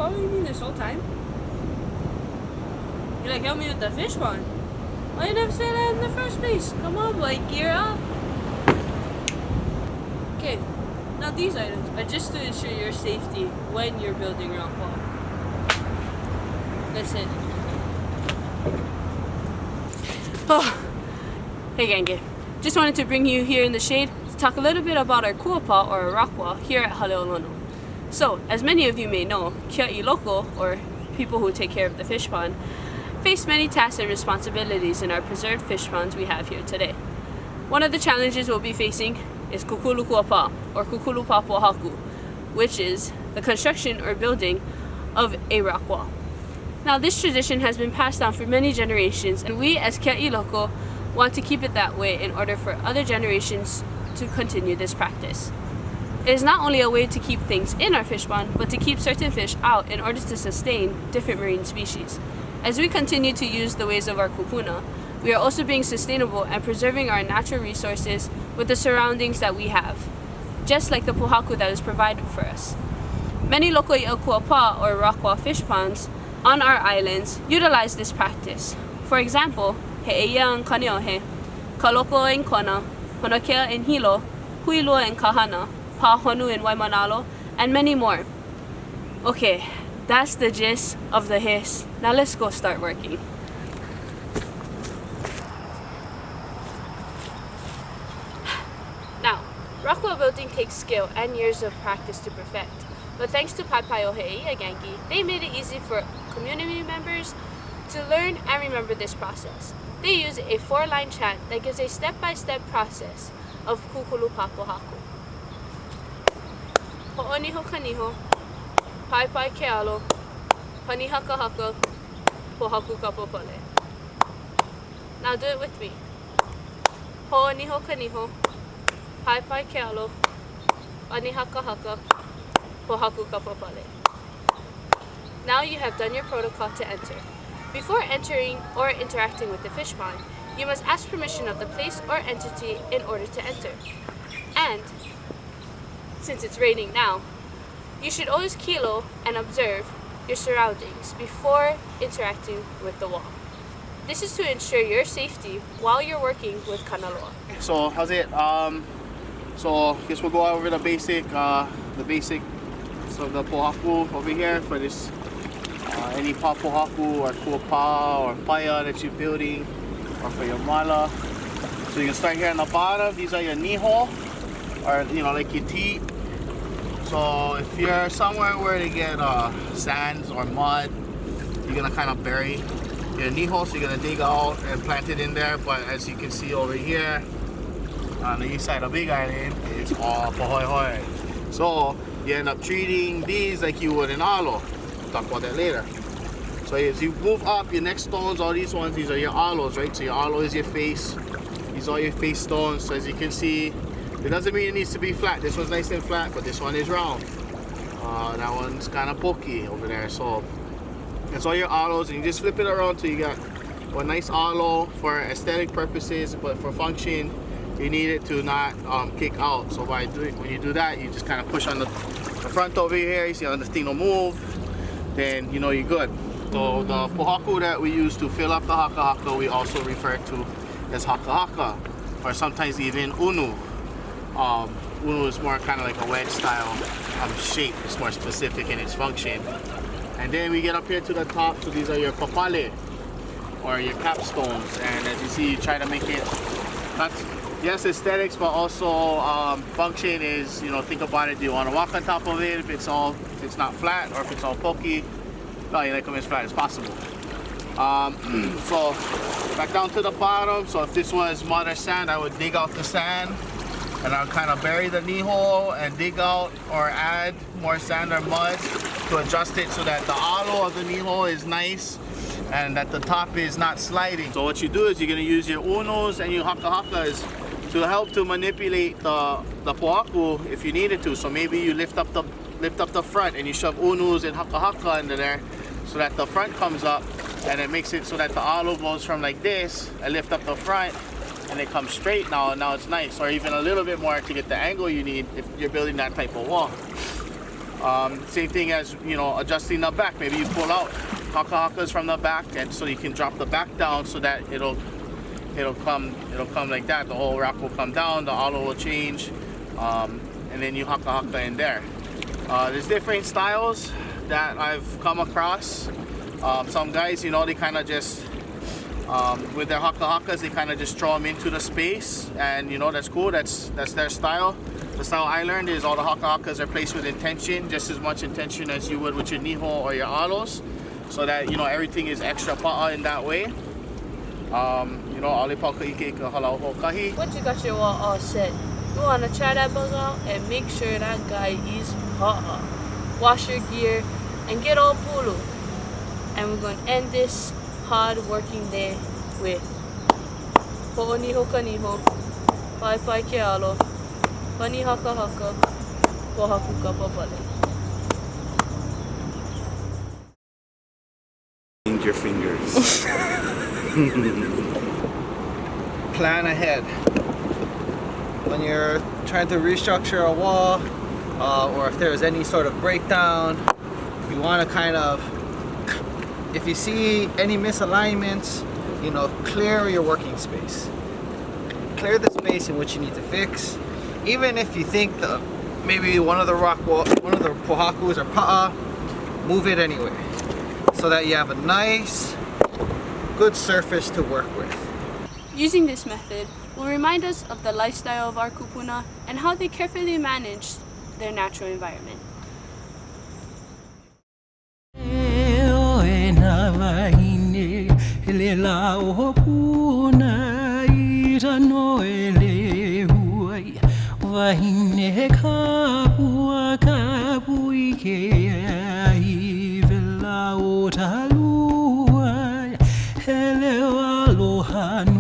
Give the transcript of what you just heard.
following me this whole time? You're like, help me with the fish pond. Why you never say that in the first place? Come on, boy, gear up. Okay, now these items are just to ensure your safety when you're building rock wall. Listen. Oh, hey Genki. Just wanted to bring you here in the shade to talk a little bit about our kuapā, or a rock wall, here at Haleolono. So, as many of you may know, Kiaʻi Loko, or people who take care of the fish pond, face many tasks and responsibilities in our preserved fish ponds we have here today. One of the challenges we'll be facing is Kūkulu Kuapā, or Kūkulu pōhaku, which is the construction or building of a rock wall. Now, this tradition has been passed down for many generations, and we as Kiaʻi Loko want to keep it that way in order for other generations to continue this practice. It is not only a way to keep things in our fish pond, but to keep certain fish out in order to sustain different marine species. As we continue to use the ways of our kupuna, we are also being sustainable and preserving our natural resources with the surroundings that we have, just like the pōhaku that is provided for us. Many local kuapā, or rock wall fish ponds, on our islands utilize this practice. For example, Heʻeia in Kanaka'ole, Kaloko in Kona, Honokea in Hilo, Huilua in Kahana, Pāhonu in Waimanalo, and many more. Okay, that's the gist of the hiss. Now let's go start working. Now, rock wall building takes skill and years of practice to perfect. But thanks to Paepae o Heʻeia Genki, they made it easy for community members to learn and remember this process. They use a 4-line chant that gives a step-by-step process of Kūkulu pōhaku. Ho'oniho kaniho, Paepae kealo, panihaka haka, pōhaku kapopole. Now do it with me. Ho'oniho kaniho, Paepae kealo, panihaka haka, pōhaku kapopole. Now you have done your protocol to enter. Before entering or interacting with the fish pond, you must ask permission of the place or entity in order to enter. And, since it's raining now, you should always kilo and observe your surroundings before interacting with the wall. This is to ensure your safety while you're working with kanaloa. So how's it? So I guess we'll go over the basics of the pōhaku over here for this. Any pōhaku or kuapā or paia that you're building, or for your mala. So you can start here on the bottom. These are your niho, or like your teat. So if you're somewhere where they get sands or mud, you're gonna kind of bury your niho. So you're gonna dig out and plant it in there. But as you can see over here on the east side of Big Island, it's all pōhoihoi. So you end up treating these like you would in alo. We'll talk about that later. So as you move up, your next stones, all these ones, these are your alos, right? So your alo is your face. These are your face stones. So as you can see, it doesn't mean it needs to be flat. This one's nice and flat, but this one is round. That one's kind of pokey over there. So that's all your alos, and you just flip it around till you got a nice alo for aesthetic purposes, but for function, you need it to not kick out. So when you do that, you just kind of push on the front over here. You see how the thing will move, then you know you're good. So the pōhaku that we use to fill up the haka haka, we also refer to as haka haka, or sometimes even unu. Unu is more kind of like a wedge style shape. It's more specific in its function. And then we get up here to the top. So these are your papale, or your capstones. And as you see, you try to make it not yes aesthetics, but also function is, think about it. Do you want to walk on top of it if it's not flat, or if it's all pokey? No, you like them as flat as possible. So back down to the bottom. So if this was mud or sand, I would dig out the sand, and I'll kind of bury the knee hole and dig out or add more sand or mud to adjust it so that the alo of the knee hole is nice and that the top is not sliding. So what you do is you're going to use your unos and your haka hakas to help to manipulate the pōhaku if you needed to. So maybe you lift up the front and you shove unos and haka haka into there so that the front comes up, and it makes it so that the alo goes from like this and lift up the front, and it comes straight now, and now it's nice. Or even a little bit more to get the angle you need if you're building that type of wall. Same thing as, you know, adjusting the back. Maybe you pull out haka-hakas from the back, and so you can drop the back down so that it'll come like that. The whole rack will come down, the alo will change, and then you haka-haka in there. There's different styles that I've come across. Some guys, you know, they kind of just with their haka-hakas, they kind of just throw them into the space, and you know, that's cool. That's their style. The style I learned is all the haka-hakas are placed with intention, just as much intention as you would with your niho or your alos, so that, you know, everything is extra pa'a in that way. You know, ale pau ka ike ka halau hokahi. Once you got your wall all set, you want to try that bug out and make sure that guy is pa'a. Wash your gear and get all pulu. And we're going to end this hard working day with po'oniho kaniho, Paepae ke alo, pani haka haka, pōhaku kapapale. Change your fingers. Plan ahead. When you're trying to restructure a wall, or if there's any sort of breakdown, you want to kind of, if you see any misalignments, you know, clear your working space. Clear the space in which you need to fix. Even if you think that maybe one of the pōhakus or pa'a, move it anyway, so that you have a nice, good surface to work with. Using this method will remind us of the lifestyle of our kupuna and how they carefully manage their natural environment. Haleolono.